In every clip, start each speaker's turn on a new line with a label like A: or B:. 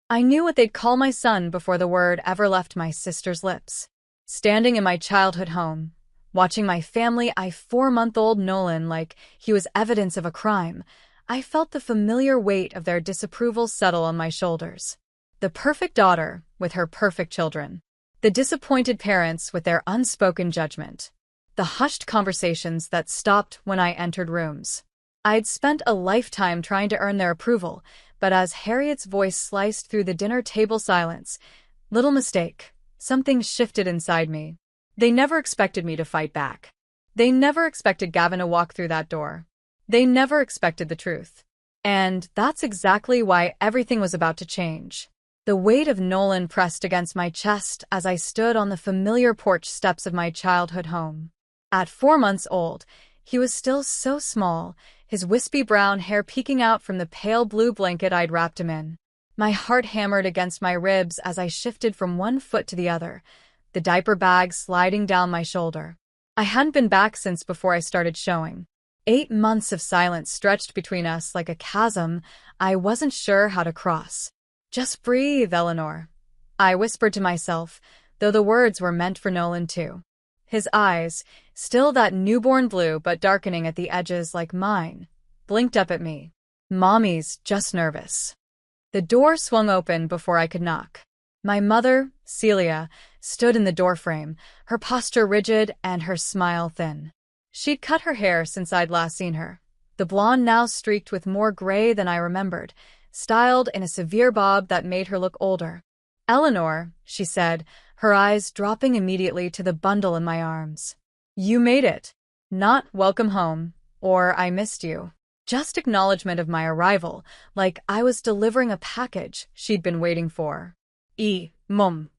A: I knew what they'd call my son before the word ever left my sister's lips. Standing in my childhood home, watching my family eye 4-month-old Nolan like he was evidence of a crime, I felt the familiar weight of their disapproval settle on my shoulders. The perfect daughter with her perfect children. The disappointed parents with their unspoken judgment. The hushed conversations that stopped when I entered rooms. I'd spent a lifetime trying to earn their approval, but as Harriet's voice sliced through the dinner table silence, little mistake, something shifted inside me. They never expected me to fight back. They never expected Gavin to walk through that door. They never expected the truth. And that's exactly why everything was about to change. The weight of Nolan pressed against my chest as I stood on the familiar porch steps of my childhood home. At 4 months old, he was still so small, his wispy brown hair peeking out from the pale blue blanket I'd wrapped him in. My heart hammered against my ribs as I shifted from one foot to the other, the diaper bag sliding down my shoulder. I hadn't been back since before I started showing. 8 months of silence stretched between us like a chasm I wasn't sure how to cross. Just breathe, Eleanor, I whispered to myself, though the words were meant for Nolan too. His eyes, still that newborn blue but darkening at the edges like mine, blinked up at me. Mommy's just nervous. The door swung open before I could knock. My mother, Celia, stood in the doorframe, her posture rigid and her smile thin. She'd cut her hair since I'd last seen her, the blonde now streaked with more gray than I remembered, styled in a severe bob that made her look older. "Eleanor," she said, her eyes dropping immediately to the bundle in my arms. "You made it. Not welcome home, or I missed you. Just acknowledgement of my arrival, like I was delivering a package she'd been waiting for. Mum."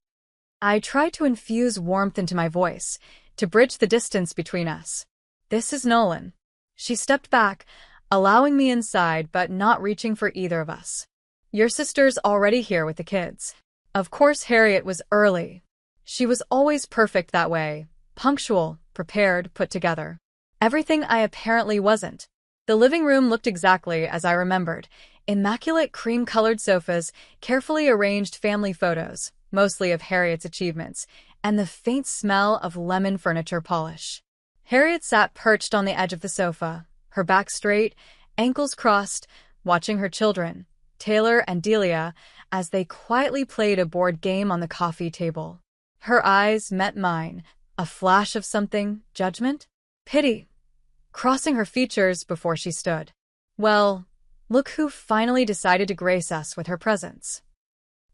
A: I tried to infuse warmth into my voice, to bridge the distance between us. "This is Nolan." She stepped back, allowing me inside but not reaching for either of us. "Your sister's already here with the kids." Of course Harriet was early. She was always perfect that way, punctual, prepared, put together. Everything I apparently wasn't. The living room looked exactly as I remembered. Immaculate cream-colored sofas, carefully arranged family photos, mostly of Harriet's achievements, and the faint smell of lemon furniture polish. Harriet sat perched on the edge of the sofa, her back straight, ankles crossed, watching her children, Taylor and Delia, as they quietly played a board game on the coffee table. Her eyes met mine, a flash of something, judgment? Pity, crossing her features before she stood. "Well, look who finally decided to grace us with her presence."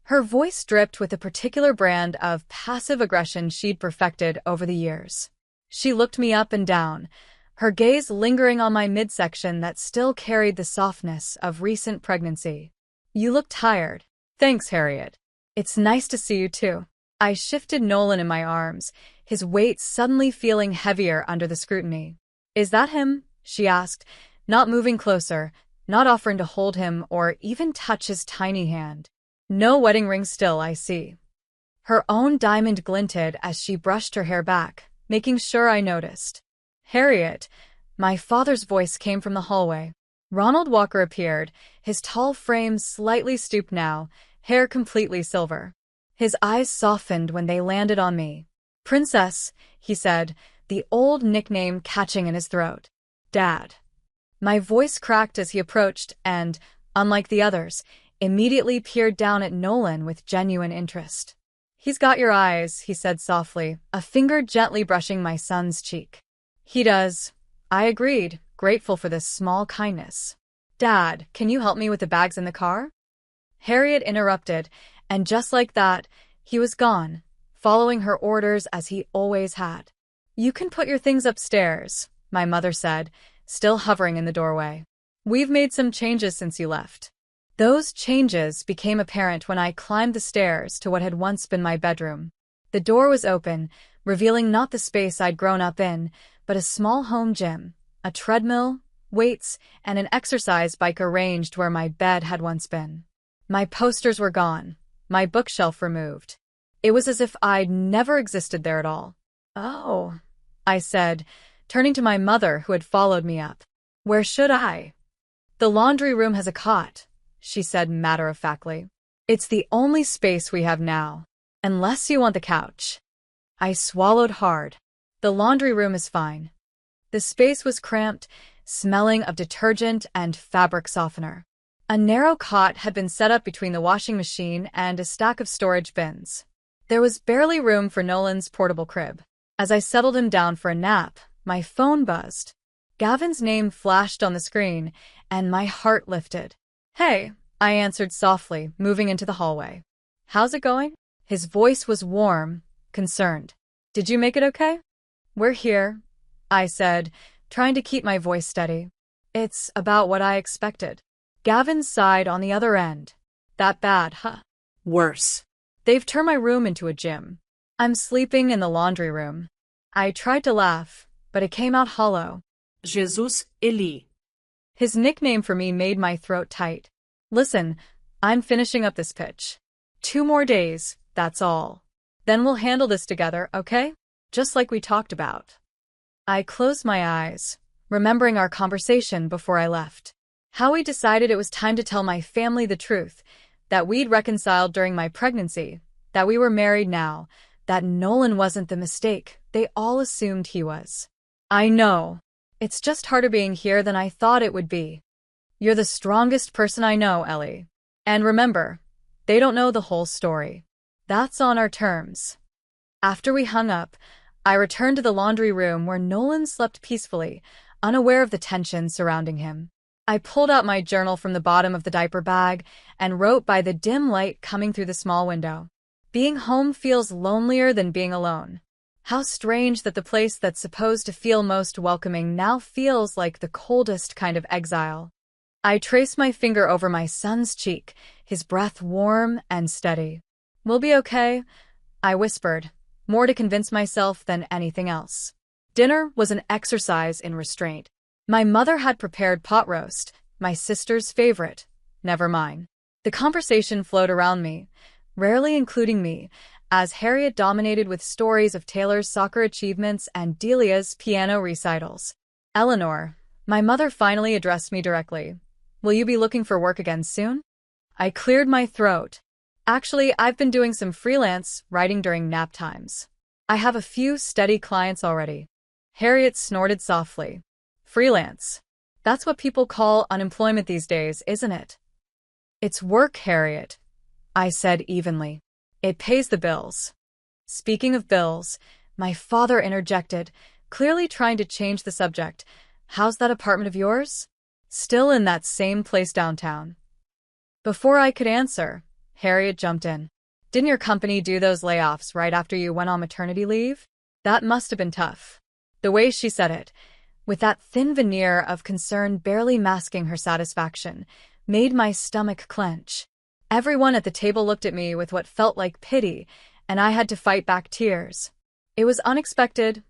A: Her voice dripped with a particular brand of passive aggression she'd perfected over the years. She looked me up and down, her gaze lingering on my midsection that still carried the softness of recent pregnancy. "You look tired." "Thanks, Harriet. It's nice to see you too." I shifted Nolan in my arms, his weight suddenly feeling heavier under the scrutiny. "Is that him?" she asked, not moving closer, not offering to hold him or even touch his tiny hand. "No wedding ring still, I see." Her own diamond glinted as she brushed her hair back, making sure I noticed. "Harriet," my father's voice came from the hallway. Ronald Walker appeared, his tall frame slightly stooped now, hair completely silver. His eyes softened when they landed on me. "Princess," he said, the old nickname catching in his throat. "Dad." My voice cracked as he approached and, unlike the others, immediately peered down at Nolan with genuine interest. "He's got your eyes," he said softly, a finger gently brushing my son's cheek. "He does." I agreed, grateful for this small kindness. "Dad, can you help me with the bags in the car?" Harriet interrupted, and just like that, he was gone, following her orders as he always had. "You can put your things upstairs," my mother said, still hovering in the doorway. "We've made some changes since you left." Those changes became apparent when I climbed the stairs to what had once been my bedroom. The door was open, revealing not the space I'd grown up in, but a small home gym, a treadmill, weights, and an exercise bike arranged where my bed had once been. My posters were gone, my bookshelf removed. It was as if I'd never existed there at all. "Oh," I said, turning to my mother who had followed me up. "Where should I?" "The laundry room has a cot," she said matter-of-factly. It's the only space we have now. Unless you want the couch. I swallowed hard. The laundry room is fine. The space was cramped, smelling of detergent and fabric softener. A narrow cot had been set up between the washing machine and a stack of storage bins. There was barely room for Nolan's portable crib. As I settled him down for a nap, my phone buzzed. Gavin's name flashed on the screen, and my heart lifted. "Hey," I answered softly, moving into the hallway. "How's it going?" His voice was warm, concerned. "Did you make it okay?" "We're here," I said, trying to keep my voice steady. "It's about what I expected." Gavin sighed on the other end. "That bad, huh?"
B: Worse.
A: "They've turned my room into a gym. I'm sleeping in the laundry room." I tried to laugh, but it came out hollow.
B: Jesus Eli.
A: His nickname for me made my throat tight. "Listen, I'm finishing up this pitch. 2 more days, that's all. Then we'll handle this together, okay? Just like we talked about." I closed my eyes, remembering our conversation before I left. How we decided it was time to tell my family the truth, that we'd reconciled during my pregnancy, that we were married now, that Nolan wasn't the mistake they all assumed he was. "I know. It's just harder being here than I thought it would be. You're the strongest person I know, Ellie. And remember, they don't know the whole story. That's on our terms." After we hung up, I returned to the laundry room where Nolan slept peacefully, unaware of the tension surrounding him. I pulled out my journal from the bottom of the diaper bag and wrote by the dim light coming through the small window. Being home feels lonelier than being alone. How strange that the place that's supposed to feel most welcoming now feels like the coldest kind of exile. I traced my finger over my son's cheek, his breath warm and steady. "We'll be okay," I whispered, more to convince myself than anything else. Dinner was an exercise in restraint. My mother had prepared pot roast, my sister's favorite, never mine. The conversation flowed around me, rarely including me, as Harriet dominated with stories of Taylor's soccer achievements and Delia's piano recitals. "Eleanor," my mother finally addressed me directly. "Will you be looking for work again soon?" I cleared my throat. "Actually, I've been doing some freelance writing during nap times. I have a few steady clients already." Harriet snorted softly. "Freelance. That's what people call unemployment these days, isn't it?" "It's work, Harriet," I said evenly. "It pays the bills." Speaking of bills, my father interjected, clearly trying to change the subject. "How's that apartment of yours?" "Still in that same place downtown." Before I could answer, Harriet jumped in. "Didn't your company do those layoffs right after you went on maternity leave? That must have been tough." The way she said it, with that thin veneer of concern barely masking her satisfaction, made my stomach clench. Everyone at the table looked at me with what felt like pity, and I had to fight back tears. "It was unexpected,"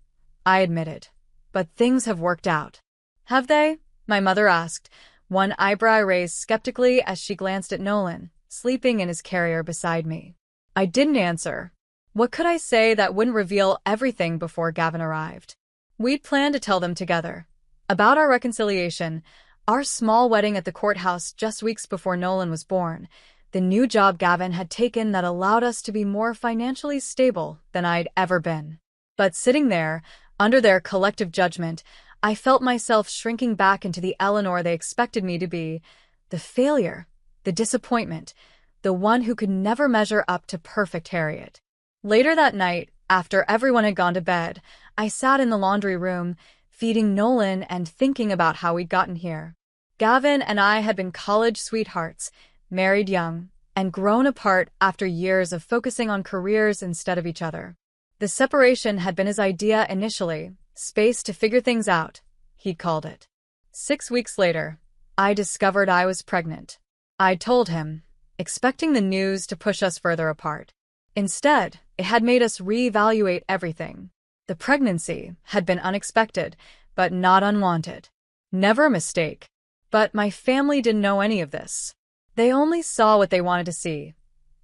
A: I admitted, "but things have worked out." "Have they?" my mother asked, one eyebrow raised skeptically as she glanced at Nolan, sleeping in his carrier beside me. I didn't answer. What could I say that wouldn't reveal everything before Gavin arrived? We'd planned to tell them together. About our reconciliation, our small wedding at the courthouse just weeks before Nolan was born, the new job Gavin had taken that allowed us to be more financially stable than I'd ever been. But sitting there, under their collective judgment, I felt myself shrinking back into the Eleanor they expected me to be, the failure, the disappointment, the one who could never measure up to perfect Harriet. Later that night, after everyone had gone to bed, I sat in the laundry room, feeding Nolan and thinking about how we'd gotten here. Gavin and I had been college sweethearts, married young, and grown apart after years of focusing on careers instead of each other. The separation had been his idea initially, space to figure things out, he'd called it. 6 weeks later, I discovered I was pregnant. I told him, expecting the news to push us further apart. Instead, it had made us reevaluate everything. The pregnancy had been unexpected, but not unwanted. Never a mistake. But my family didn't know any of this. They only saw what they wanted to see.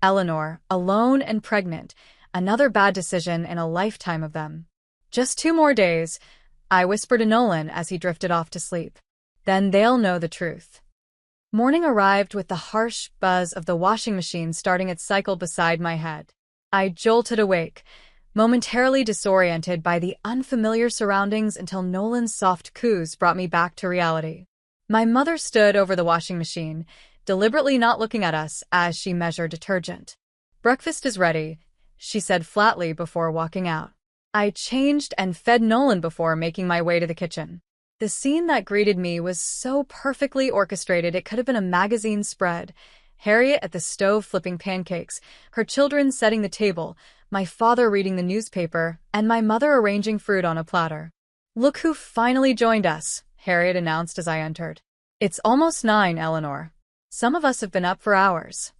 A: Eleanor, alone and pregnant, another bad decision in a lifetime of them. "Just 2 more days," I whispered to Nolan as he drifted off to sleep. "Then they'll know the truth." Morning arrived with the harsh buzz of the washing machine starting its cycle beside my head. I jolted awake, momentarily disoriented by the unfamiliar surroundings until Nolan's soft coos brought me back to reality. My mother stood over the washing machine, deliberately not looking at us as she measured detergent. "Breakfast is ready," she said flatly before walking out. I changed and fed Nolan before making my way to the kitchen. The scene that greeted me was so perfectly orchestrated it could have been a magazine spread. Harriet at the stove flipping pancakes, her children setting the table, my father reading the newspaper, and my mother arranging fruit on a platter. "Look who finally joined us," Harriet announced as I entered. "It's almost 9, Eleanor. Some of us have been up for hours."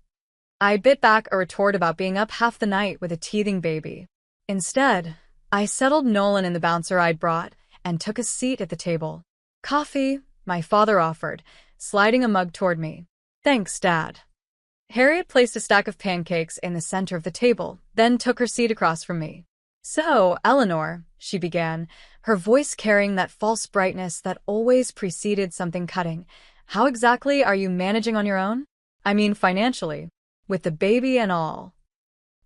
A: I bit back a retort about being up half the night with a teething baby. Instead, I settled Nolan in the bouncer I'd brought and took a seat at the table. "Coffee," my father offered, sliding a mug toward me. "Thanks, Dad." Harriet placed a stack of pancakes in the center of the table, then took her seat across from me. "So, Eleanor," she began, her voice carrying that false brightness that always preceded something cutting, "how exactly are you managing on your own? I mean financially, with the baby and all."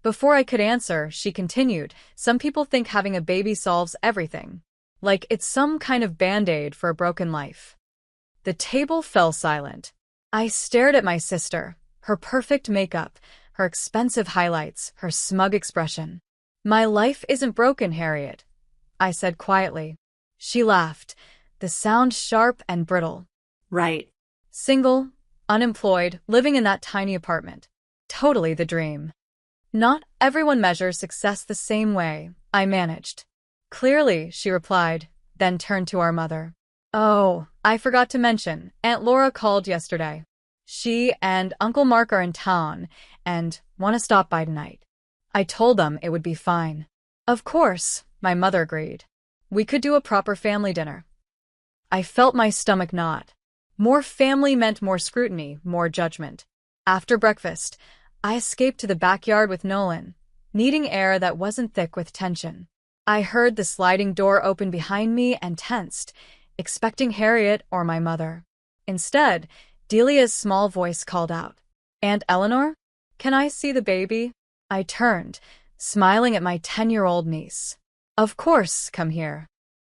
A: Before I could answer, she continued, "Some people think having a baby solves everything. Like it's some kind of band-aid for a broken life." The table fell silent. I stared at my sister, her perfect makeup, her expensive highlights, her smug expression. "My life isn't broken, Harriet," I said quietly. She laughed, the sound sharp and brittle.
B: Right.
A: "Single, unemployed, living in that tiny apartment. Totally the dream." "Not everyone measures success the same way," I managed. "Clearly," she replied, then turned to our mother. "Oh, I forgot to mention, Aunt Laura called yesterday. She and Uncle Mark are in town and want to stop by tonight." I told them it would be fine. "Of course," my mother agreed. "We could do a proper family dinner." I felt my stomach knot. More family meant more scrutiny, more judgment. After breakfast, I escaped to the backyard with Nolan, needing air that wasn't thick with tension. I heard the sliding door open behind me and tensed, expecting Harriet or my mother. Instead, Delia's small voice called out, "Aunt Eleanor, can I see the baby?" I turned, smiling at my 10-year-old niece. "Of course, come here."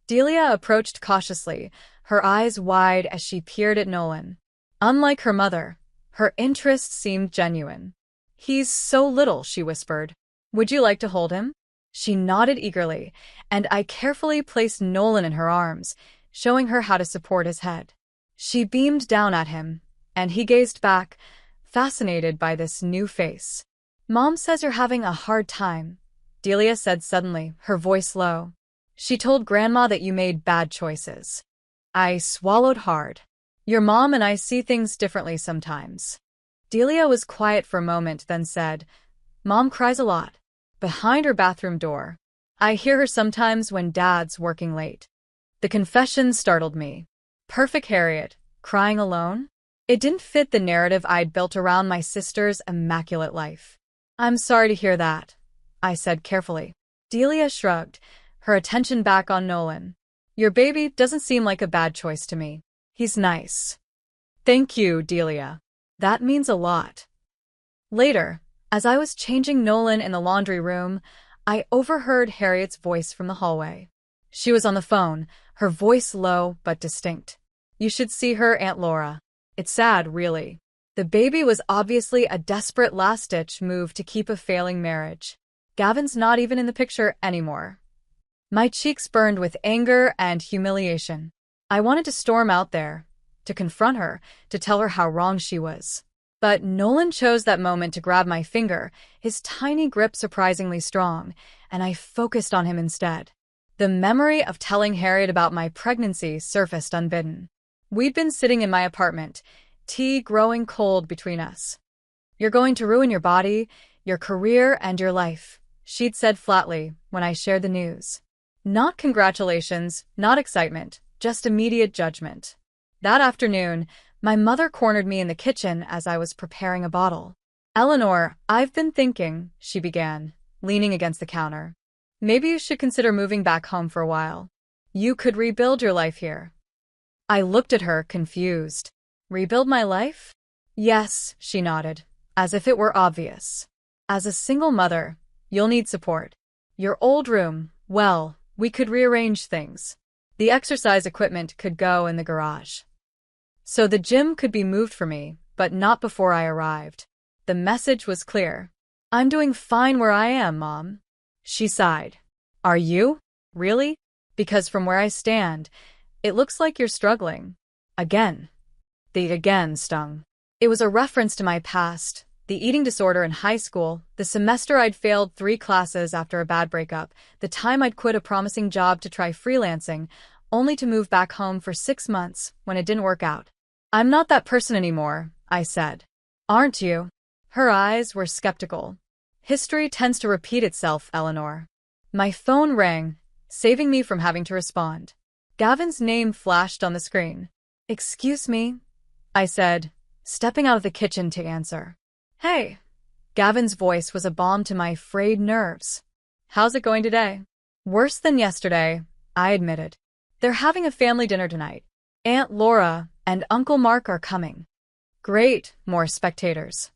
A: Delia approached cautiously, her eyes wide as she peered at Nolan. Unlike her mother, her interest seemed genuine. "He's so little," she whispered. "Would you like to hold him?" She nodded eagerly, and I carefully placed Nolan in her arms, showing her how to support his head. She beamed down at him, and he gazed back, fascinated by this new face. "Mom says you're having a hard time," Delia said suddenly, her voice low. "She told Grandma that you made bad choices." I swallowed hard. "Your mom and I see things differently sometimes." Delia was quiet for a moment, then said, "Mom cries a lot. Behind her bathroom door. I hear her sometimes when Dad's working late." The confession startled me. Perfect Harriet, crying alone? It didn't fit the narrative I'd built around my sister's immaculate life. "I'm sorry to hear that," I said carefully. Delia shrugged, her attention back on Nolan. "Your baby doesn't seem like a bad choice to me. He's nice." "Thank you, Delia. That means a lot." Later, as I was changing Nolan in the laundry room, I overheard Harriet's voice from the hallway. She was on the phone, her voice low but distinct. "You should see her, Aunt Laura. It's sad, really." The baby was obviously a desperate last-ditch move to keep a failing marriage. Gavin's not even in the picture anymore. My cheeks burned with anger and humiliation. I wanted to storm out there, to confront her, to tell her how wrong she was. But Nolan chose that moment to grab my finger, his tiny grip surprisingly strong, and I focused on him instead. The memory of telling Harriet about my pregnancy surfaced unbidden. We'd been sitting in my apartment, tea growing cold between us. "You're going to ruin your body, your career, and your life," she'd said flatly when I shared the news. Not congratulations, not excitement, just immediate judgment. That afternoon, my mother cornered me in the kitchen as I was preparing a bottle. "Eleanor, I've been thinking," she began, leaning against the counter. "Maybe you should consider moving back home for a while. You could rebuild your life here." I looked at her, confused. Rebuild my life? Yes, she nodded, as if it were obvious. As a single mother, you'll need support. Your old room, well, we could rearrange things. The exercise equipment could go in the garage. So the gym could be moved for me, but not before I arrived. The message was clear. I'm doing fine where I am, Mom. She sighed. Are you? Really? Because from where I stand, it looks like you're struggling. Again. The again stung. It was a reference to my past, the eating disorder in high school, the semester I'd failed 3 classes after a bad breakup, the time I'd quit a promising job to try freelancing, only to move back home for 6 months when it didn't work out. I'm not that person anymore, I said. Aren't you? Her eyes were skeptical. History tends to repeat itself, Eleanor. My phone rang, saving me from having to respond. Gavin's name flashed on the screen. Excuse me, I said, stepping out of the kitchen to answer. Hey. Gavin's voice was a balm to my frayed nerves. How's it going today? Worse than yesterday, I admitted. They're having a family dinner tonight. Aunt Laura and Uncle Mark are coming. Great, more spectators.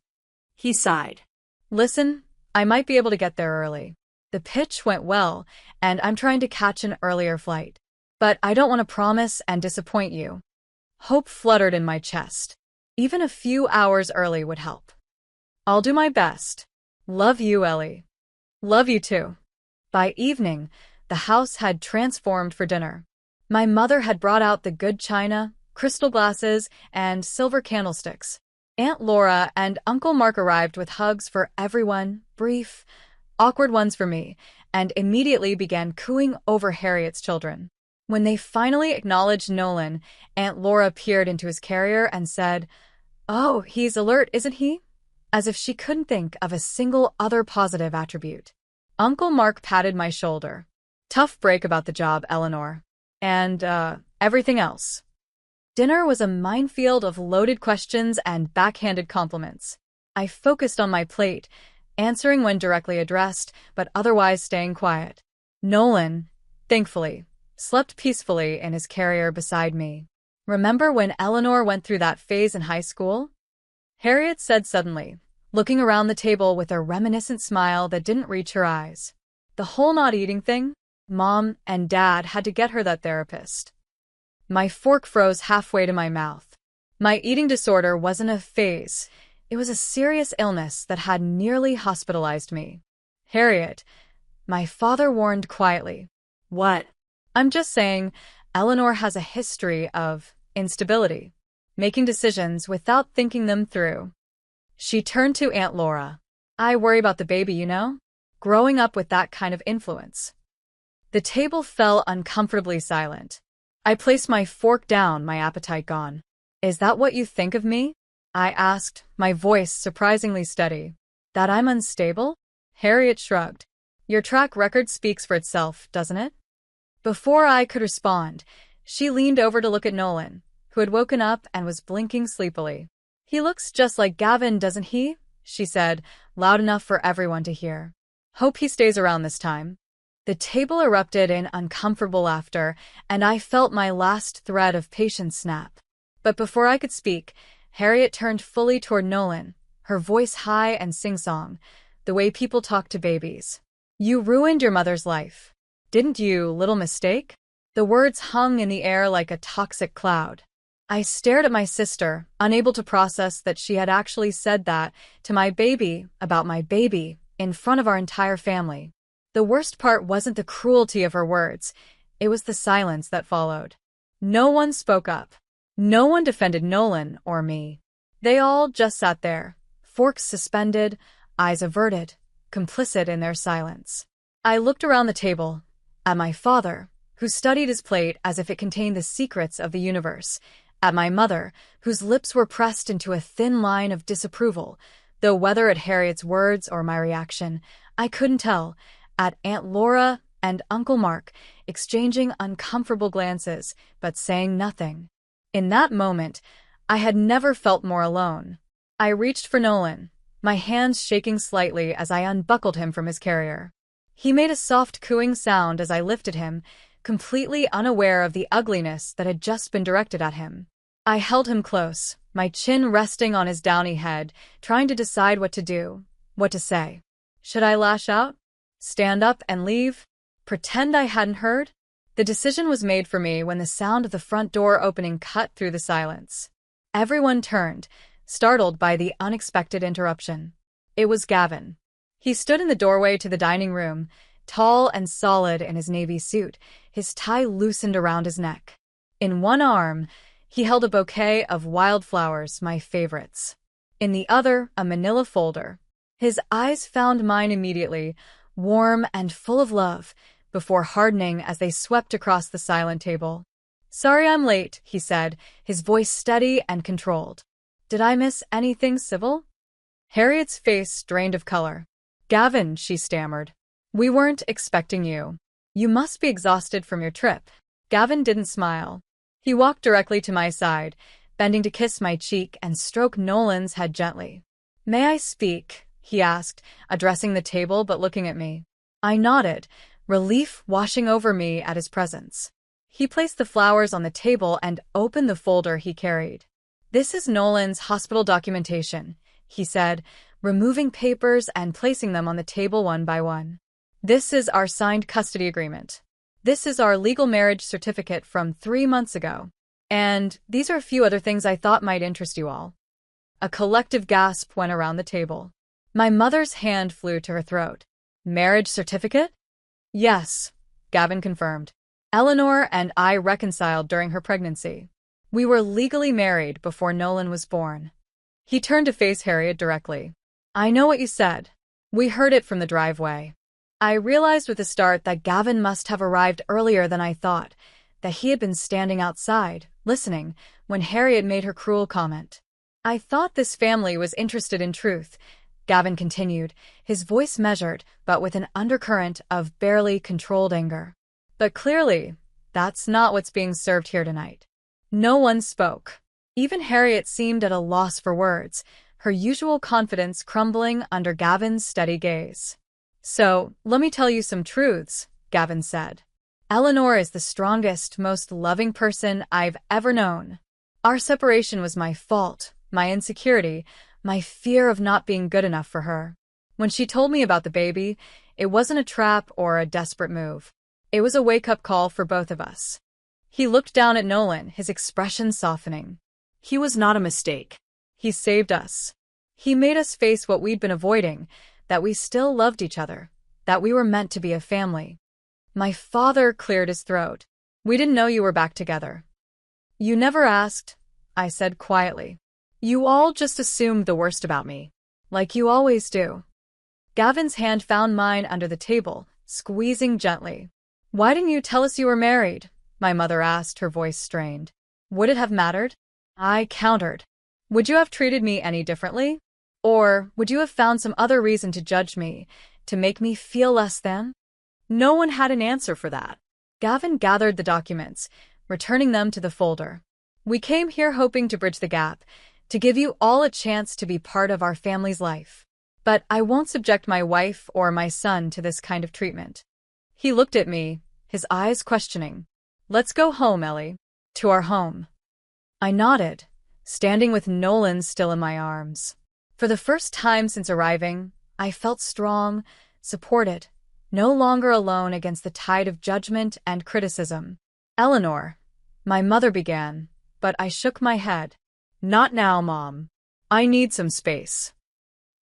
B: He sighed.
A: Listen, I might be able to get there early. The pitch went well, and I'm trying to catch an earlier flight. But I don't want to promise and disappoint you. Hope fluttered in my chest. Even a few hours early would help. I'll do my best. Love you, Ellie. Love you too. By evening, the house had transformed for dinner. My mother had brought out the good china, crystal glasses, and silver candlesticks. Aunt Laura and Uncle Mark arrived with hugs for everyone, brief, awkward ones for me, and immediately began cooing over Harriet's children. When they finally acknowledged Nolan, Aunt Laura peered into his carrier and said, "Oh, he's alert, isn't he?" As if she couldn't think of a single other positive attribute. Uncle Mark patted my shoulder. Tough break about the job, Eleanor. And, everything else. Dinner was a minefield of loaded questions and backhanded compliments. I focused on my plate, answering when directly addressed, but otherwise staying quiet. Nolan, thankfully, slept peacefully in his carrier beside me. Remember when Eleanor went through that phase in high school? Harriet said suddenly, looking around the table with a reminiscent smile that didn't reach her eyes. The whole not eating thing? Mom and Dad had to get her that therapist. My fork froze halfway to my mouth. My eating disorder wasn't a phase. It was a serious illness that had nearly hospitalized me. Harriet, my father warned quietly. What? I'm just saying, Eleanor has a history of instability, making decisions without thinking them through. She turned to Aunt Laura. I worry about the baby, you know? Growing up with that kind of influence. The table fell uncomfortably silent. I placed my fork down, my appetite gone. Is that what you think of me? I asked, my voice surprisingly steady. That I'm unstable? Harriet shrugged. Your track record speaks for itself, doesn't it? Before I could respond, she leaned over to look at Nolan, who had woken up and was blinking sleepily. He looks just like Gavin, doesn't he? She said, loud enough for everyone to hear. Hope he stays around this time. The table erupted in uncomfortable laughter, and I felt my last thread of patience snap. But before I could speak, Harriet turned fully toward Nolan, her voice high and sing-song, the way people talk to babies. You ruined your mother's life. Didn't you, little mistake? The words hung in the air like a toxic cloud. I stared at my sister, unable to process that she had actually said that to my baby about my baby in front of our entire family. The worst part wasn't the cruelty of her words. It was the silence that followed. No one spoke up. No one defended Nolan or me. They all just sat there, forks suspended, eyes averted, complicit in their silence. I looked around the table, at my father, who studied his plate as if it contained the secrets of the universe, at my mother, whose lips were pressed into a thin line of disapproval, though whether at Harriet's words or my reaction, I couldn't tell, at Aunt Laura and Uncle Mark, exchanging uncomfortable glances, but saying nothing. In that moment, I had never felt more alone. I reached for Nolan, my hands shaking slightly as I unbuckled him from his carrier. He made a soft cooing sound as I lifted him, completely unaware of the ugliness that had just been directed at him. I held him close, my chin resting on his downy head, trying to decide what to do, what to say. Should I lash out? Stand up and leave? Pretend I hadn't heard? The decision was made for me when the sound of the front door opening cut through the silence. Everyone turned, startled by the unexpected interruption. It was Gavin. He stood in the doorway to the dining room, tall and solid in his navy suit, his tie loosened around his neck. In one arm, he held a bouquet of wildflowers, my favorites. In the other, a manila folder. His eyes found mine immediately, warm and full of love, before hardening as they swept across the silent table. "Sorry I'm late," he said, his voice steady and controlled. "Did I miss anything civil?" Harriet's face drained of color. "Gavin," she stammered. "We weren't expecting you. You must be exhausted from your trip." Gavin didn't smile. He walked directly to my side, bending to kiss my cheek and stroke Nolan's head gently. "May I speak?" he asked, addressing the table but looking at me. I nodded, relief washing over me at his presence. He placed the flowers on the table and opened the folder he carried. "This is Nolan's hospital documentation," he said, removing papers and placing them on the table one by one. "This is our signed custody agreement. This is our legal marriage certificate from 3 months ago. And these are a few other things I thought might interest you all." A collective gasp went around the table. My mother's hand flew to her throat. "Marriage certificate?" "Yes," Gavin confirmed. "Eleanor and I reconciled during her pregnancy. We were legally married before Nolan was born." He turned to face Harriet directly. "I know what you said. We heard it from the driveway." I realized with a start that Gavin must have arrived earlier than I thought, that he had been standing outside, listening, when Harriet made her cruel comment. "I thought this family was interested in truth," Gavin continued, his voice measured, but with an undercurrent of barely controlled anger. "But clearly, that's not what's being served here tonight." No one spoke. Even Harriet seemed at a loss for words, her usual confidence crumbling under Gavin's steady gaze. "So, let me tell you some truths," Gavin said. "Eleanor is the strongest, most loving person I've ever known. Our separation was my fault, my insecurity, my fear of not being good enough for her. When she told me about the baby, it wasn't a trap or a desperate move. It was a wake-up call for both of us." He looked down at Nolan, his expression softening.
B: He was not a mistake.
A: He saved us. He made us face what we'd been avoiding, that we still loved each other, that we were meant to be a family. My father cleared his throat. "We didn't know you were back together." "You never asked," I said quietly. "You all just assumed the worst about me, like you always do." Gavin's hand found mine under the table, squeezing gently. "Why didn't you tell us you were married?" my mother asked, her voice strained. "Would it have mattered?" I countered. "Would you have treated me any differently? Or would you have found some other reason to judge me, to make me feel less than?" No one had an answer for that. Gavin gathered the documents, returning them to the folder. "We came here hoping to bridge the gap, to give you all a chance to be part of our family's life. But I won't subject my wife or my son to this kind of treatment." He looked at me, his eyes questioning. "Let's go home, Ellie. To our home." I nodded, standing with Nolan still in my arms. For the first time since arriving, I felt strong, supported, no longer alone against the tide of judgment and criticism. "Eleanor," my mother began, but I shook my head. "Not now, Mom. I need some space."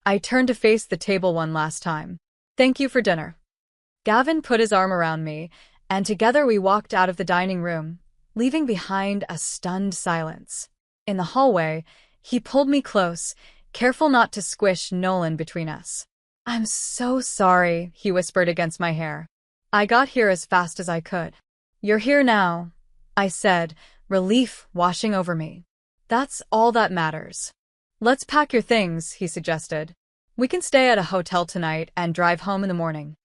A: I turned to face the table one last time. "Thank you for dinner." Gavin put his arm around me, and together we walked out of the dining room, leaving behind a stunned silence. In the hallway, he pulled me close, careful not to squish Nolan between us. "I'm so sorry," he whispered against my hair. "I got here as fast as I could." "You're here now," I said, relief washing over me. "That's all that matters." "Let's pack your things," he suggested. "We can stay at a hotel tonight and drive home in the morning."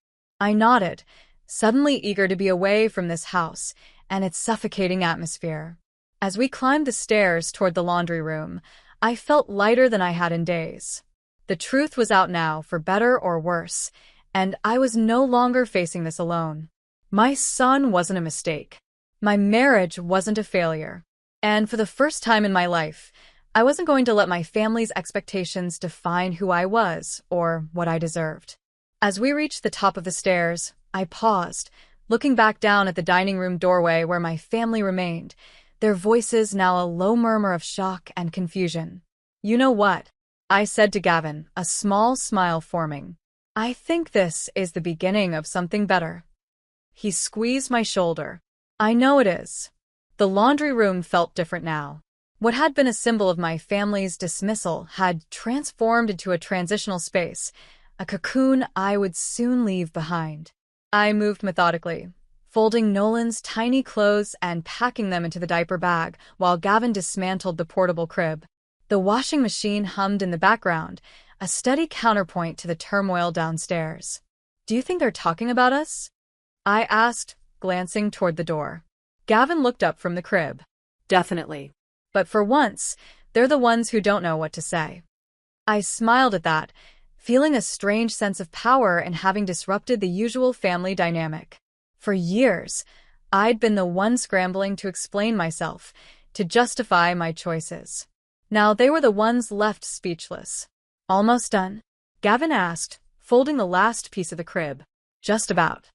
A: I nodded, suddenly eager to be away from this house and its suffocating atmosphere. As we climbed the stairs toward the laundry room, I felt lighter than I had in days. The truth was out now, for better or worse, and I was no longer facing this alone. My son wasn't a mistake. My marriage wasn't a failure. And for the first time in my life, I wasn't going to let my family's expectations define who I was or what I deserved. As we reached the top of the stairs, I paused, looking back down at the dining room doorway where my family remained, their voices now a low murmur of shock and confusion. "You know what?" I said to Gavin, a small smile forming. "I think this is the beginning of something better." He squeezed my shoulder. "I know it is." The laundry room felt different now. What had been a symbol of my family's dismissal had transformed into a transitional space, a cocoon I would soon leave behind. I moved methodically, folding Nolan's tiny clothes and packing them into the diaper bag while Gavin dismantled the portable crib. The washing machine hummed in the background, a steady counterpoint to the turmoil downstairs. "Do you think they're talking about us?" I asked, glancing toward the door. Gavin looked up from the crib.
B: Definitely.
A: But for once, they're the ones who don't know what to say. I smiled at that, feeling a strange sense of power in having disrupted the usual family dynamic. For years, I'd been the one scrambling to explain myself, to justify my choices. Now they were the ones left speechless. "Almost done?" Gavin asked, folding the last piece of the crib. "Just about."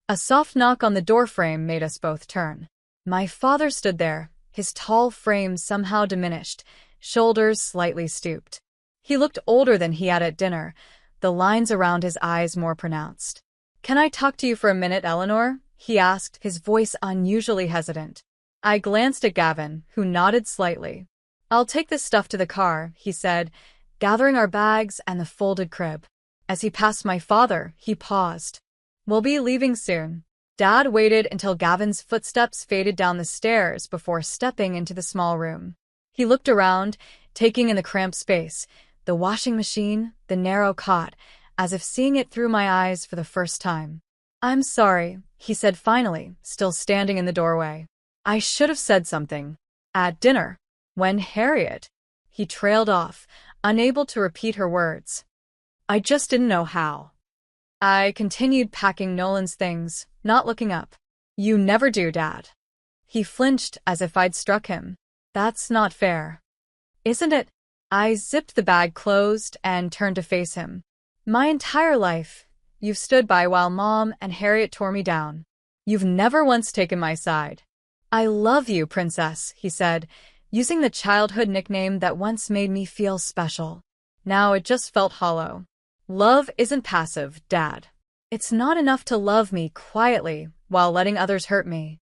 A: A soft knock on the doorframe made us both turn. My father stood there, his tall frame somehow diminished, shoulders slightly stooped. He looked older than he had at dinner, the lines around his eyes more pronounced. "Can I talk to you for a minute, Eleanor?" he asked, his voice unusually hesitant. I glanced at Gavin, who nodded slightly. "I'll take this stuff to the car," he said, gathering our bags and the folded crib. As he passed my father, he paused. "We'll be leaving soon." Dad waited until Gavin's footsteps faded down the stairs before stepping into the small room. He looked around, taking in the cramped space, the washing machine, the narrow cot, as if seeing it through my eyes for the first time. "I'm sorry," he said finally, still standing in the doorway. "I should have said something. At dinner. When Harriet—" He trailed off, unable to repeat her words. "I just didn't know how." I continued packing Nolan's things, not looking up. "You never do, Dad." He flinched as if I'd struck him. "That's not fair." "Isn't it?" I zipped the bag closed and turned to face him. "My entire life, you've stood by while Mom and Harriet tore me down. You've never once taken my side." "I love you, Princess," he said, using the childhood nickname that once made me feel special. Now it just felt hollow. "Love isn't passive, Dad. It's not enough to love me quietly while letting others hurt me."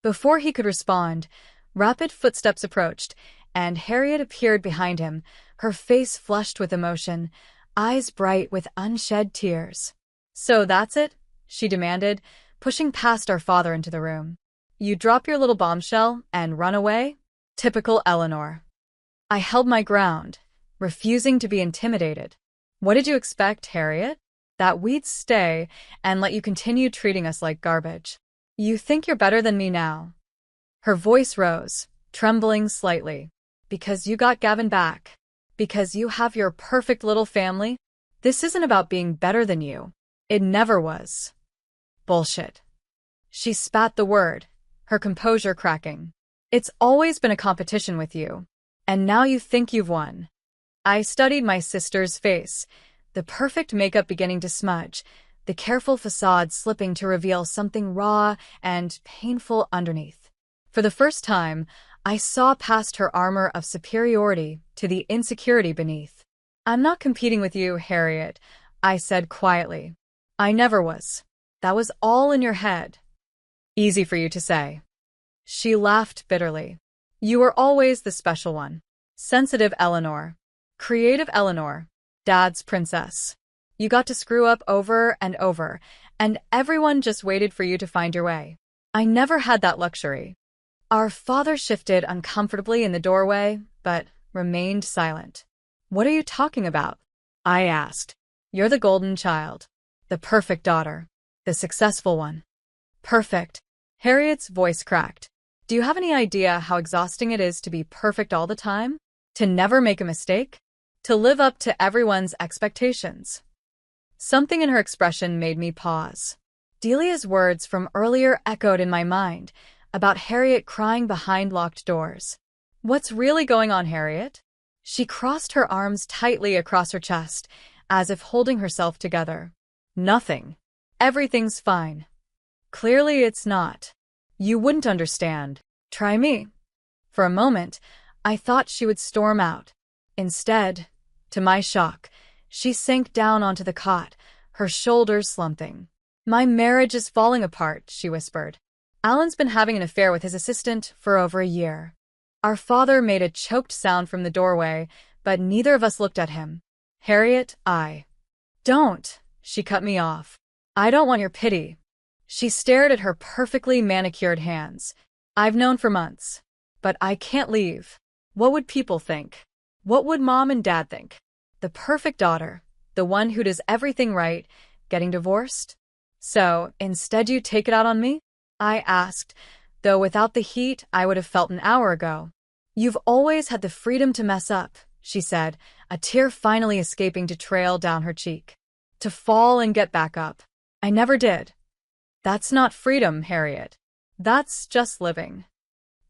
A: Before he could respond, rapid footsteps approached, and Harriet appeared behind him, her face flushed with emotion, eyes bright with unshed tears. "So that's it?" she demanded, pushing past our father into the room. "You drop your little bombshell and run away? Typical Eleanor." I held my ground, refusing to be intimidated. "What did you expect, Harriet? That we'd stay and let you continue treating us like garbage? You think you're better than me now?" Her voice rose, trembling slightly. "Because you got Gavin back. Because you have your perfect little family. This isn't about being better than you. It never was." "Bullshit." She spat the word, her composure cracking. "It's always been a competition with you. And now you think you've won." I studied my sister's face, the perfect makeup beginning to smudge, the careful facade slipping to reveal something raw and painful underneath. For the first time, I saw past her armor of superiority to the insecurity beneath. "I'm not competing with you, Harriet," I said quietly. "I never was. That was all in your head." "Easy for you to say." She laughed bitterly. "You were always the special one. Sensitive Eleanor. Creative Eleanor. Dad's princess. You got to screw up over and over, and everyone just waited for you to find your way. I never had that luxury." Our father shifted uncomfortably in the doorway, but remained silent. "What are you talking about?" I asked. "You're the golden child. The perfect daughter. The successful one." "Perfect." Harriet's voice cracked. "Do you have any idea how exhausting it is to be perfect all the time? To never make a mistake? To live up to everyone's expectations?" Something in her expression made me pause. Delia's words from earlier echoed in my mind, about Harriet crying behind locked doors. What's really going on, Harriet? She crossed her arms tightly across her chest, as if holding herself together. Nothing. Everything's fine. Clearly it's not. You wouldn't understand. Try me. For a moment, I thought she would storm out. Instead, to my shock, she sank down onto the cot, her shoulders slumping. My marriage is falling apart, she whispered. Alan's been having an affair with his assistant for over a year. Our father made a choked sound from the doorway, but neither of us looked at him. Harriet, Don't, she cut me off. I don't want your pity. She stared at her perfectly manicured hands. I've known for months. But I can't leave. What would people think? What would Mom and Dad think? The perfect daughter, the one who does everything right, getting divorced? So, instead you take it out on me? I asked, though without the heat I would have felt an hour ago. You've always had the freedom to mess up, she said, a tear finally escaping to trail down her cheek. To fall and get back up. I never did. That's not freedom, Harriet. That's just living.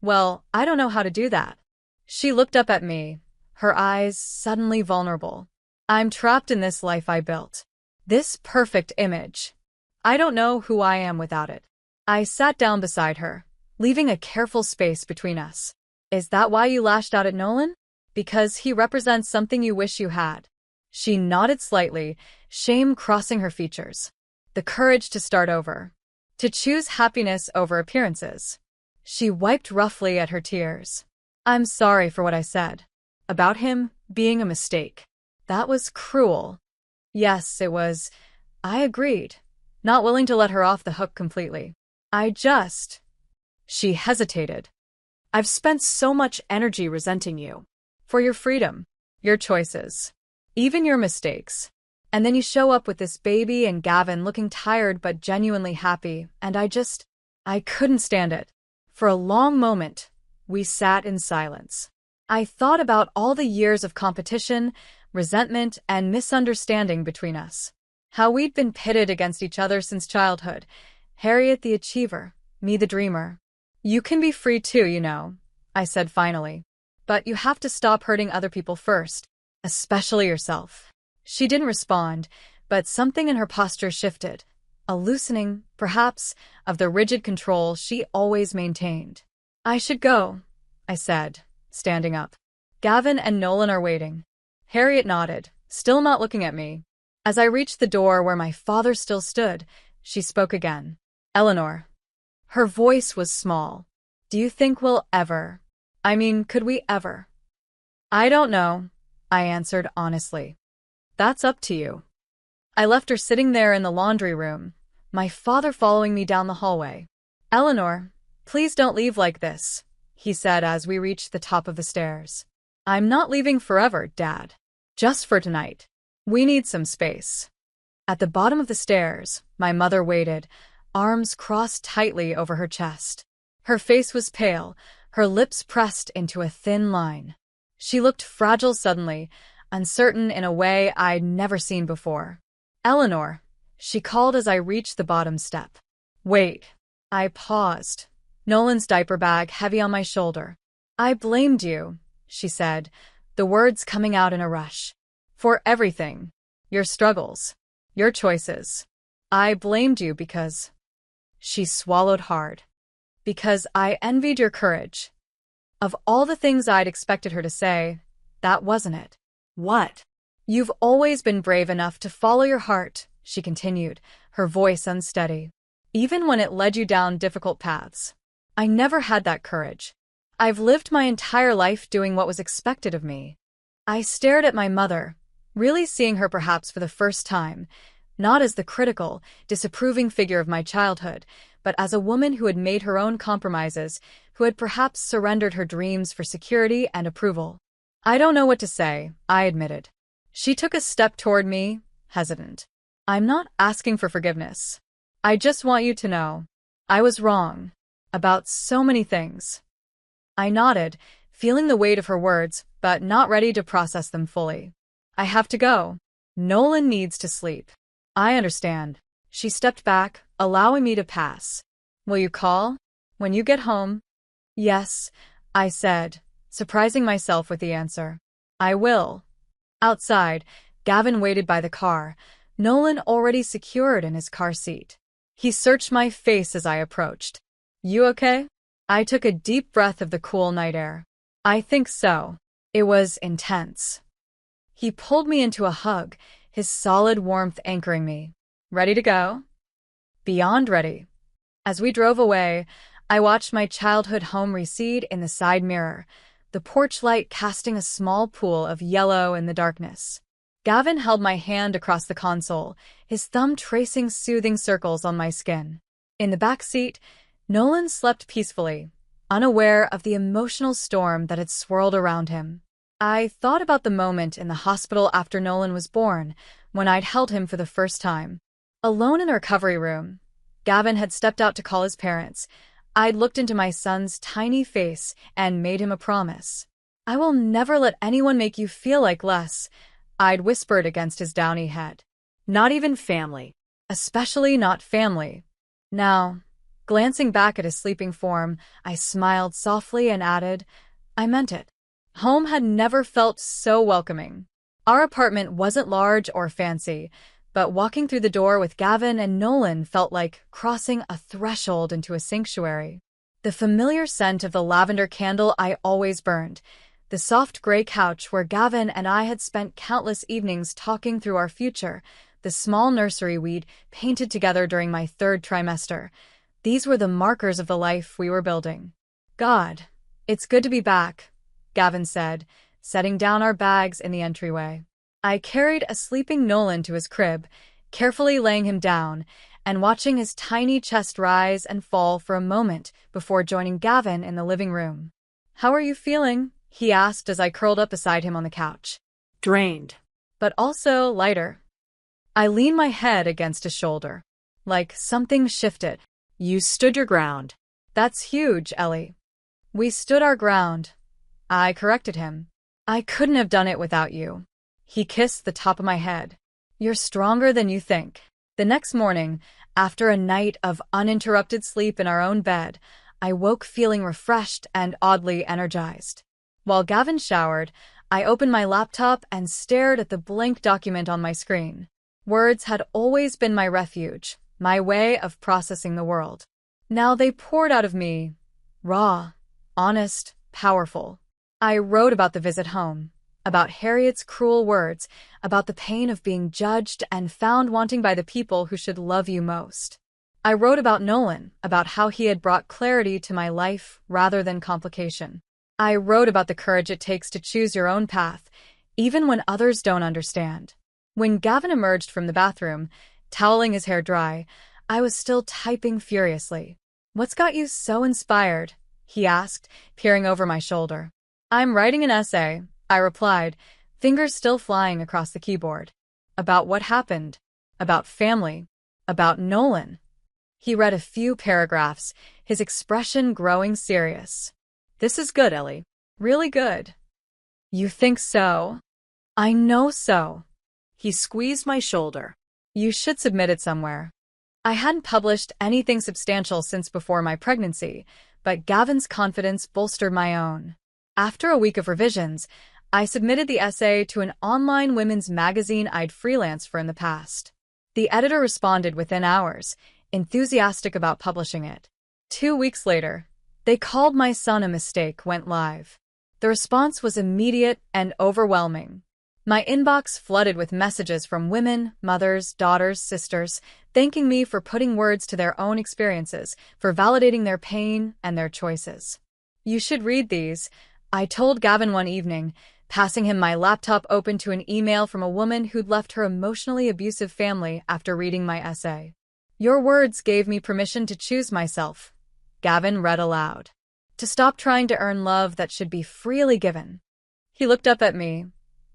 A: Well, I don't know how to do that. She looked up at me, her eyes suddenly vulnerable. I'm trapped in this life I built. This perfect image. I don't know who I am without it. I sat down beside her, leaving a careful space between us. Is that why you lashed out at Nolan? Because he represents something you wish you had. She nodded slightly, shame crossing her features. The courage to start over. To choose happiness over appearances. She wiped roughly at her tears. I'm sorry for what I said. About him being a mistake. That was cruel. Yes, it was. I agreed, not willing to let her off the hook completely. She hesitated. I've spent so much energy resenting you. For your freedom, your choices, even your mistakes. And then you show up with this baby and Gavin looking tired but genuinely happy, and I couldn't stand it. For a long moment, we sat in silence. I thought about all the years of competition, resentment, and misunderstanding between us. How we'd been pitted against each other since childhood. Harriet the achiever, me the dreamer. You can be free too, you know, I said finally. But you have to stop hurting other people first, especially yourself. She didn't respond, but something in her posture shifted. A loosening, perhaps, of the rigid control she always maintained. I should go, I said, standing up. Gavin and Nolan are waiting. Harriet nodded, still not looking at me. As I reached the door where my father still stood, she spoke again. Eleanor. Her voice was small. Do you think we'll ever? Could we ever? I don't know, I answered honestly. That's up to you. I left her sitting there in the laundry room, my father following me down the hallway. Eleanor, please don't leave like this, he said as we reached the top of the stairs. I'm not leaving forever, Dad. Just for tonight. We need some space. At the bottom of the stairs, my mother waited, arms crossed tightly over her chest. Her face was pale, her lips pressed into a thin line. She looked fragile suddenly, uncertain in a way I'd never seen before. Eleanor, she called as I reached the bottom step. Wait. I paused, Nolan's diaper bag heavy on my shoulder. I blamed you, she said, the words coming out in a rush. For everything. Your struggles. Your choices. I blamed you because... She swallowed hard. Because I envied your courage. Of all the things I'd expected her to say, that wasn't it. What? You've always been brave enough to follow your heart, she continued, her voice unsteady. Even when it led you down difficult paths. I never had that courage. I've lived my entire life doing what was expected of me. I stared at my mother, really seeing her perhaps for the first time, not as the critical, disapproving figure of my childhood, but as a woman who had made her own compromises, who had perhaps surrendered her dreams for security and approval. I don't know what to say, I admitted. She took a step toward me, hesitant. I'm not asking for forgiveness. I just want you to know. I was wrong. About so many things. I nodded, feeling the weight of her words, but not ready to process them fully. I have to go. Nolan needs to sleep. I understand. She stepped back, allowing me to pass. Will you call? When you get home. Yes, I said, surprising myself with the answer. I will. Outside, Gavin waited by the car, Nolan already secured in his car seat. He searched my face as I approached. You okay? I took a deep breath of the cool night air. I think so. It was intense. He pulled me into a hug, his solid warmth anchoring me. Ready to go? Beyond ready. As we drove away, I watched my childhood home recede in the side mirror, the porch light casting a small pool of yellow in the darkness. Gavin held my hand across the console, his thumb tracing soothing circles on my skin. In the back seat, Nolan slept peacefully, unaware of the emotional storm that had swirled around him. I thought about the moment in the hospital after Nolan was born, when I'd held him for the first time. Alone in the recovery room, Gavin had stepped out to call his parents. I'd looked into my son's tiny face and made him a promise. I will never let anyone make you feel like less, I'd whispered against his downy head.
B: Not even family.
A: Especially not family. Now, glancing back at his sleeping form, I smiled softly and added, I meant it. Home had never felt so welcoming. Our apartment wasn't large or fancy, but walking through the door with Gavin and Nolan felt like crossing a threshold into a sanctuary. The familiar scent of the lavender candle I always burned, the soft gray couch where Gavin and I had spent countless evenings talking through our future, the small nursery we'd painted together during my 3rd trimester. These were the markers of the life we were building. God, it's good to be back, Gavin said, setting down our bags in the entryway. I carried a sleeping Nolan to his crib, carefully laying him down, and watching his tiny chest rise and fall for a moment before joining Gavin in the living room. How are you feeling? He asked as I curled up beside him on the couch.
B: Drained.
A: But also lighter. I leaned my head against his shoulder. Like something shifted.
B: You stood your ground.
A: That's huge, Ellie. We stood our ground. I corrected him. I couldn't have done it without you. He kissed the top of my head. You're stronger than you think. The next morning, after a night of uninterrupted sleep in our own bed, I woke feeling refreshed and oddly energized. While Gavin showered, I opened my laptop and stared at the blank document on my screen. Words had always been my refuge, my way of processing the world. Now they poured out of me, raw, honest, powerful. I wrote about the visit home, about Harriet's cruel words, about the pain of being judged and found wanting by the people who should love you most. I wrote about Nolan, about how he had brought clarity to my life rather than complication. I wrote about the courage it takes to choose your own path, even when others don't understand. When Gavin emerged from the bathroom, toweling his hair dry, I was still typing furiously. What's got you so inspired? He asked, peering over my shoulder. I'm writing an essay, I replied, fingers still flying across the keyboard. About what happened. About family. About Nolan. He read a few paragraphs, his expression growing serious. This is good, Ellie. Really good. You think so? I know so.
B: He squeezed my shoulder.
A: You should submit it somewhere. I hadn't published anything substantial since before my pregnancy, but Gavin's confidence bolstered my own. After a week of revisions, I submitted the essay to an online women's magazine I'd freelanced for in the past. The editor responded within hours, enthusiastic about publishing it. 2 weeks later, They Called My Son a Mistake went live. The response was immediate and overwhelming. My inbox flooded with messages from women, mothers, daughters, sisters, thanking me for putting words to their own experiences, for validating their pain and their choices. You should read these, I told Gavin one evening, passing him my laptop open to an email from a woman who'd left her emotionally abusive family after reading my essay. Your words gave me permission to choose myself, Gavin read aloud. To stop trying to earn love that should be freely given. He looked up at me,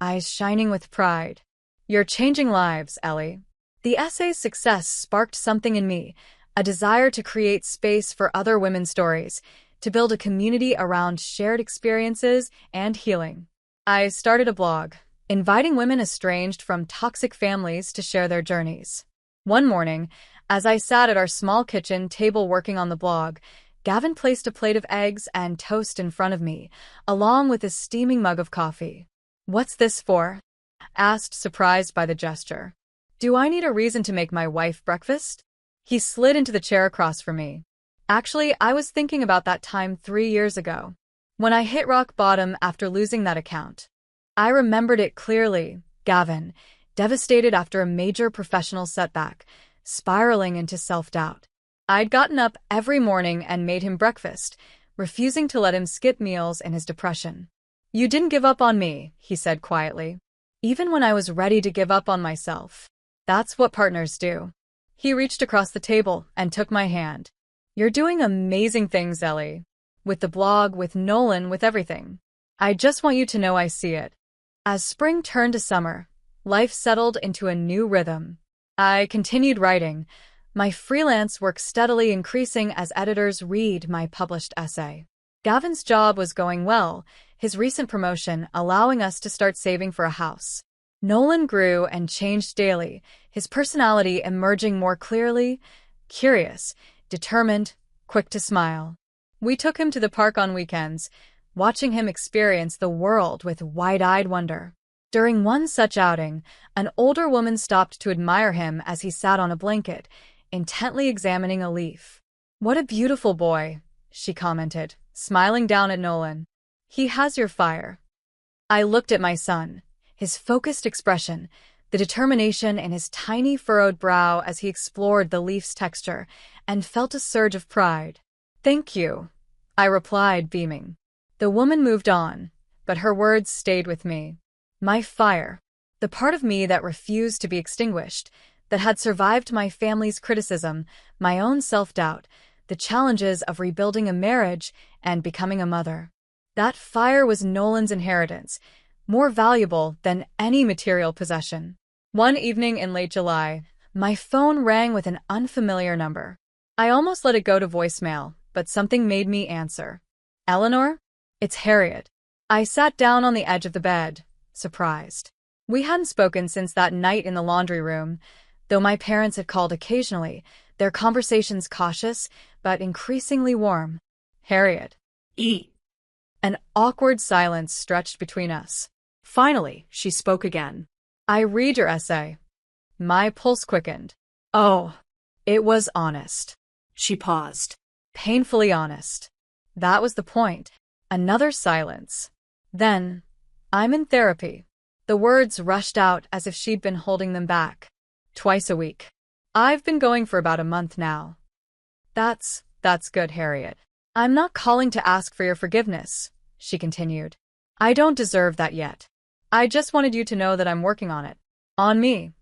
A: eyes shining with pride. You're changing lives, Ellie. The essay's success sparked something in me, a desire to create space for other women's stories, to build a community around shared experiences and healing. I started a blog, inviting women estranged from toxic families to share their journeys. One morning, as I sat at our small kitchen table working on the blog, Gavin placed a plate of eggs and toast in front of me, along with a steaming mug of coffee. "What's this for?" asked, surprised by the gesture. "Do I need a reason to make my wife breakfast?" He slid into the chair across from me. "Actually, I was thinking about that time 3 years ago, when I hit rock bottom after losing that account." I remembered it clearly. Gavin, devastated after a major professional setback, spiraling into self-doubt. I'd gotten up every morning and made him breakfast, refusing to let him skip meals in his depression. "You didn't give up on me," he said quietly, "even when I was ready to give up on myself. That's what partners do." He reached across the table and took my hand. "You're doing amazing things, Ellie. With the blog, with Nolan, with everything. I just want you to know I see it." As spring turned to summer, life settled into a new rhythm. I continued writing, my freelance work steadily increasing as editors read my published essay. Gavin's job was going well, his recent promotion allowing us to start saving for a house. Nolan grew and changed daily, his personality emerging more clearly, curious, determined, quick to smile. We took him to the park on weekends, watching him experience the world with wide-eyed wonder. During one such outing, an older woman stopped to admire him as he sat on a blanket, intently examining a leaf. "What a beautiful boy," she commented, smiling down at Nolan. "He has your fire." I looked at my son, his focused expression, the determination in his tiny furrowed brow as he explored the leaf's texture, and felt a surge of pride. "Thank you," I replied, beaming. The woman moved on, but her words stayed with me. My fire, the part of me that refused to be extinguished, that had survived my family's criticism, my own self-doubt, the challenges of rebuilding a marriage and becoming a mother. That fire was Nolan's inheritance, more valuable than any material possession. One evening in late July, my phone rang with an unfamiliar number. I almost let it go to voicemail, but something made me answer. "Eleanor? It's Harriet." I sat down on the edge of the bed, surprised. We hadn't spoken since that night in the laundry room, though my parents had called occasionally, their conversations cautious but increasingly warm. "Harriet."
B: Eat.
A: An awkward silence stretched between us.
B: Finally, she spoke again.
A: "I read your essay." My pulse quickened.
B: Oh,
A: It was honest.
B: she paused.
A: Painfully honest. That was the point. Another silence. Then, "I'm in therapy." The words rushed out as if she'd been holding them back. "Twice a week. I've been going for about a month now." That's good, Harriet. "I'm not calling to ask for your forgiveness," she continued. "I don't deserve that yet. I just wanted you to know that I'm working on it. On me."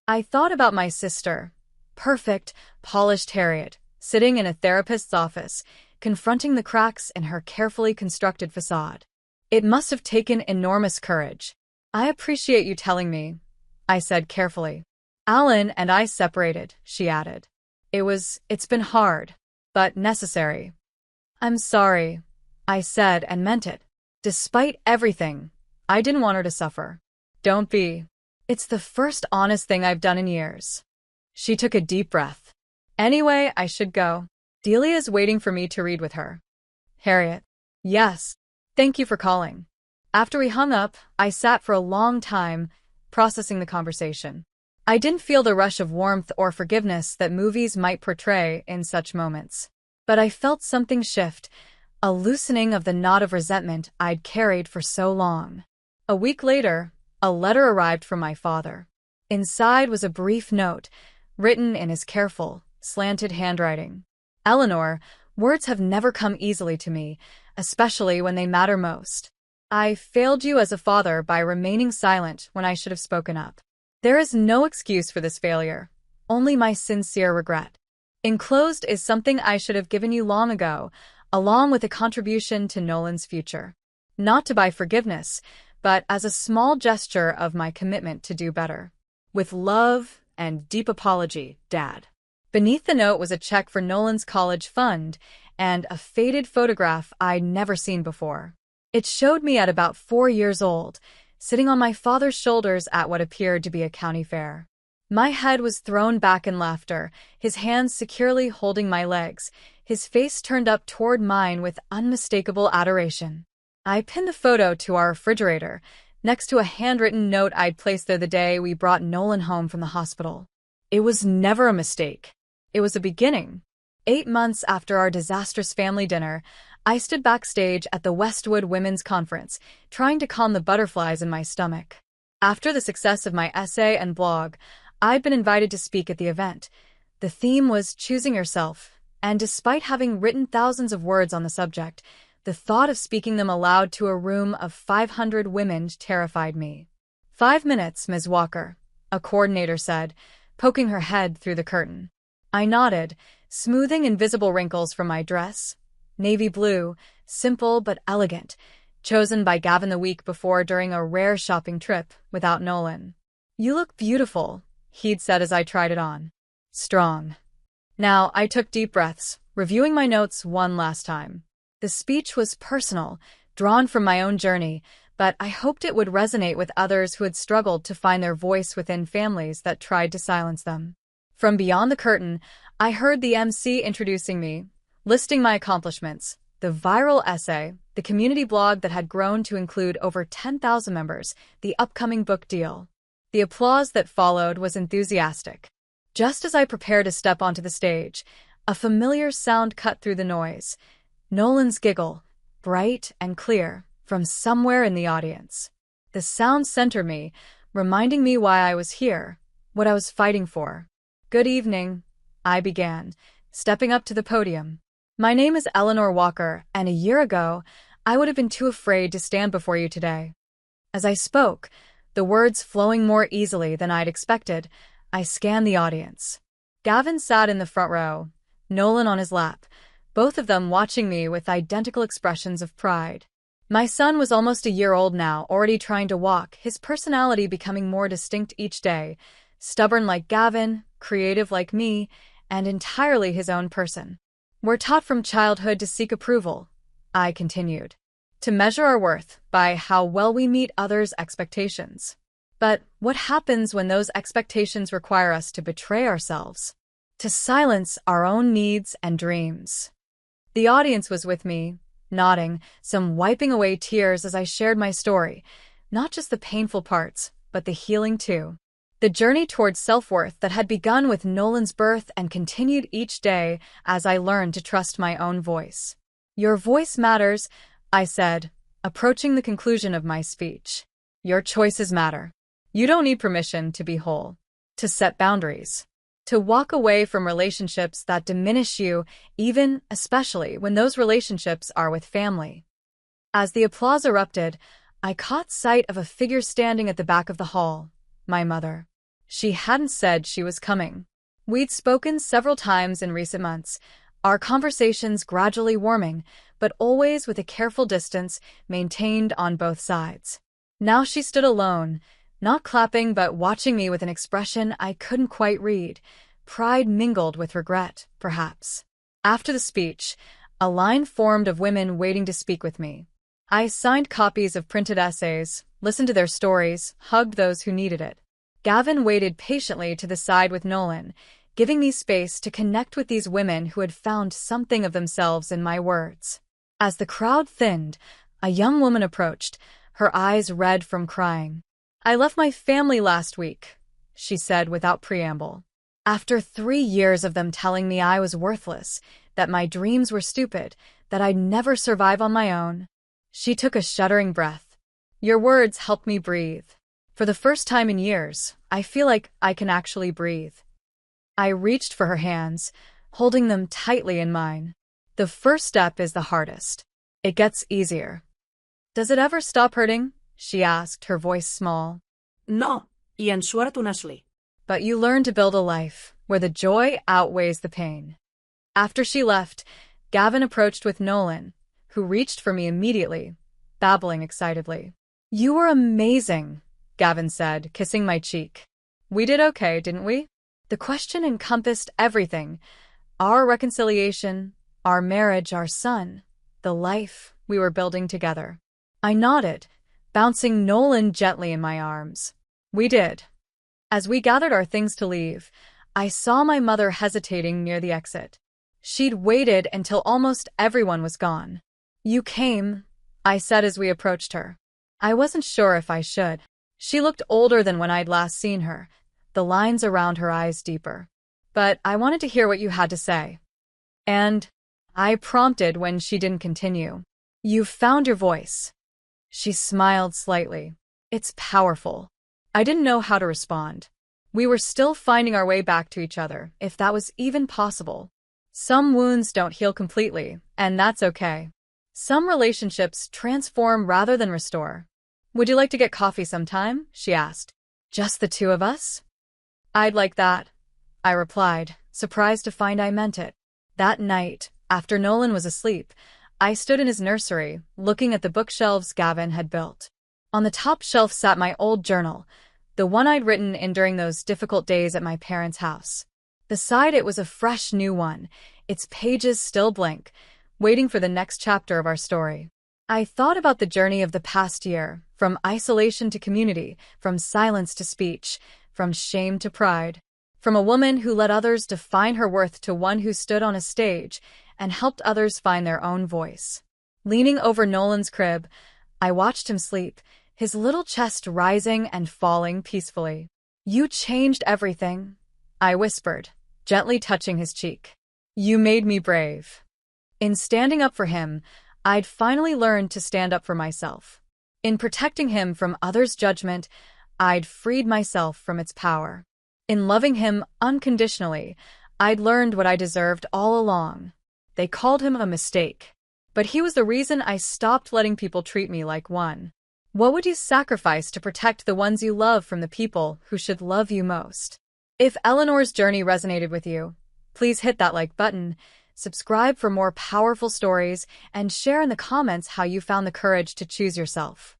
A: I thought about my sister, perfect, polished Harriet, sitting in a therapist's office, confronting the cracks in her carefully constructed facade. It must have taken enormous courage. "I appreciate you telling me," I said carefully. "Alan and I separated," she added. It's been hard, but necessary." "I'm sorry," I said and meant it. Despite everything, I didn't want her to suffer. "Don't be. It's the first honest thing I've done in years." She took a deep breath. "Anyway, I should go. Delia's waiting for me to read with her." "Harriet." "Yes. Thank you for calling." After we hung up, I sat for a long time, processing the conversation. I didn't feel the rush of warmth or forgiveness that movies might portray in such moments. But I felt something shift, a loosening of the knot of resentment I'd carried for so long. A week later, a letter arrived from my father. Inside was a brief note, written in his careful, slanted handwriting. "Eleanor, words have never come easily to me, especially when they matter most. I failed you as a father by remaining silent when I should have spoken up. There is no excuse for this failure, only my sincere regret. Enclosed is something I should have given you long ago, along with a contribution to Nolan's future. Not to buy forgiveness, but as a small gesture of my commitment to do better. With love and deep apology, Dad." Beneath the note was a check for Nolan's college fund and a faded photograph I'd never seen before. It showed me at about 4 years old, sitting on my father's shoulders at what appeared to be a county fair. My head was thrown back in laughter, his hands securely holding my legs, his face turned up toward mine with unmistakable adoration. I pinned the photo to our refrigerator, next to a handwritten note I'd placed there the day we brought Nolan home from the hospital. It was never a mistake. It was a beginning. 8 months after our disastrous family dinner, I stood backstage at the Westwood Women's Conference, trying to calm the butterflies in my stomach. After the success of my essay and blog, I'd been invited to speak at the event. The theme was choosing yourself, and despite having written thousands of words on the subject, the thought of speaking them aloud to a room of 500 women terrified me. 5 minutes, Ms. Walker, a coordinator said, poking her head through the curtain. I nodded, smoothing invisible wrinkles from my dress. Navy blue, simple but elegant, chosen by Gavin the week before during a rare shopping trip without Nolan. You look beautiful, he'd said as I tried it on. Strong. Now I took deep breaths, reviewing my notes one last time. The speech was personal, drawn from my own journey, but I hoped it would resonate with others who had struggled to find their voice within families that tried to silence them. From beyond the curtain, I heard the MC introducing me, listing my accomplishments, the viral essay, the community blog that had grown to include over 10,000 members, the upcoming book deal. The applause that followed was enthusiastic. Just as I prepared to step onto the stage, a familiar sound cut through the noise. Nolan's giggle, bright and clear, from somewhere in the audience. The sound centered me, reminding me why I was here, what I was fighting for. Good evening, I began, stepping up to the podium. My name is Eleanor Walker, and a year ago, I would have been too afraid to stand before you today. As I spoke, the words flowing more easily than I'd expected, I scanned the audience. Gavin sat in the front row, Nolan on his lap, both of them watching me with identical expressions of pride. My son was almost a year old now, already trying to walk, his personality becoming more distinct each day, stubborn like Gavin, creative like me, and entirely his own person. We're taught from childhood to seek approval, I continued, to measure our worth by how well we meet others' expectations. But what happens when those expectations require us to betray ourselves, to silence our own needs and dreams? The audience was with me, nodding, some wiping away tears as I shared my story, not just the painful parts, but the healing too. The journey towards self-worth that had begun with Nolan's birth and continued each day as I learned to trust my own voice. Your voice matters, I said, approaching the conclusion of my speech. Your choices matter. You don't need permission to be whole, to set boundaries, to walk away from relationships that diminish you, even, especially, when those relationships are with family. As the applause erupted, I caught sight of a figure standing at the back of the hall, my mother. She hadn't said she was coming. We'd spoken several times in recent months, our conversations gradually warming, but always with a careful distance maintained on both sides. Now she stood alone, not clapping but watching me with an expression I couldn't quite read, pride mingled with regret, perhaps. After the speech, a line formed of women waiting to speak with me. I signed copies of printed essays, listened to their stories, hugged those who needed it. Gavin waited patiently to the side with Nolan, giving me space to connect with these women who had found something of themselves in my words. As the crowd thinned, a young woman approached, her eyes red from crying. I left my family last week, she said without preamble. After 3 years of them telling me I was worthless, that my dreams were stupid, that I'd never survive on my own. She took a shuddering breath. Your words helped me breathe. For the first time in years, I feel like I can actually breathe. I reached for her hands, holding them tightly in mine. The first step is the hardest. It gets easier. Does it ever stop hurting? She asked, her voice small.
B: No, y unsuertunasli.
A: But you learn to build a life where the joy outweighs the pain. After she left, Gavin approached with Nolan, who reached for me immediately, babbling excitedly. You were amazing, Gavin said, kissing my cheek. We did okay, didn't we? The question encompassed everything. Our reconciliation, our marriage, our son, the life we were building together. I nodded, bouncing Nolan gently in my arms. We did. As we gathered our things to leave, I saw my mother hesitating near the exit. She'd waited until almost everyone was gone. "You came," I said as we approached her. I wasn't sure if I should. She looked older than when I'd last seen her, the lines around her eyes deeper. But I wanted to hear what you had to say. And I prompted when she didn't continue. "You've found your voice." She smiled slightly. "It's powerful." I didn't know how to respond. We were still finding our way back to each other, if that was even possible. Some wounds don't heal completely, and that's okay. Some relationships transform rather than restore. "Would you like to get coffee sometime?" she asked. "Just the two of us?" "I'd like that," I replied, surprised to find I meant it. That night, after Nolan was asleep, I stood in his nursery, looking at the bookshelves Gavin had built. On the top shelf sat my old journal, the one I'd written in during those difficult days at my parents' house. Beside it was a fresh new one, its pages still blank, waiting for the next chapter of our story. I thought about the journey of the past year, from isolation to community, from silence to speech, from shame to pride, from a woman who let others define her worth to one who stood on a stage and helped others find their own voice. Leaning over Nolan's crib, I watched him sleep, his little chest rising and falling peacefully. "You changed everything," I whispered, gently touching his cheek. "You made me brave." In standing up for him, I'd finally learned to stand up for myself. In protecting him from others' judgment, I'd freed myself from its power. In loving him unconditionally, I'd learned what I deserved all along. They called him a mistake, but he was the reason I stopped letting people treat me like one. What would you sacrifice to protect the ones you love from the people who should love you most? If Eleanor's journey resonated with you, please hit that like button, subscribe for more powerful stories, and share in the comments how you found the courage to choose yourself.